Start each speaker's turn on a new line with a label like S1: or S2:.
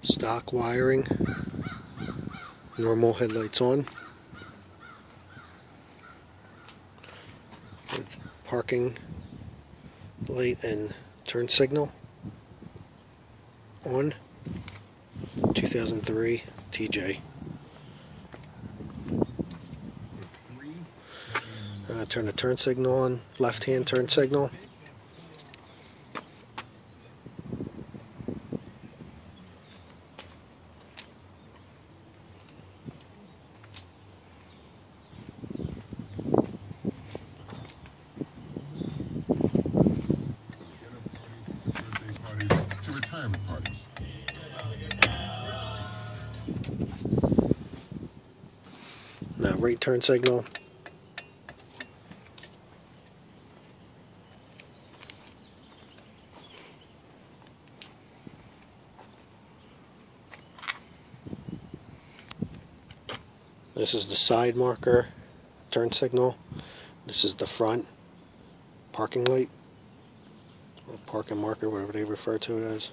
S1: Stock wiring, normal headlights on, with parking light and turn signal on. 2003 TJ. Turn the turn signal on, left hand turn signal.
S2: To retirement parties.
S1: Now right turn signal. This is the side marker turn signal. This is the front parking light, or parking marker, whatever they refer to it as.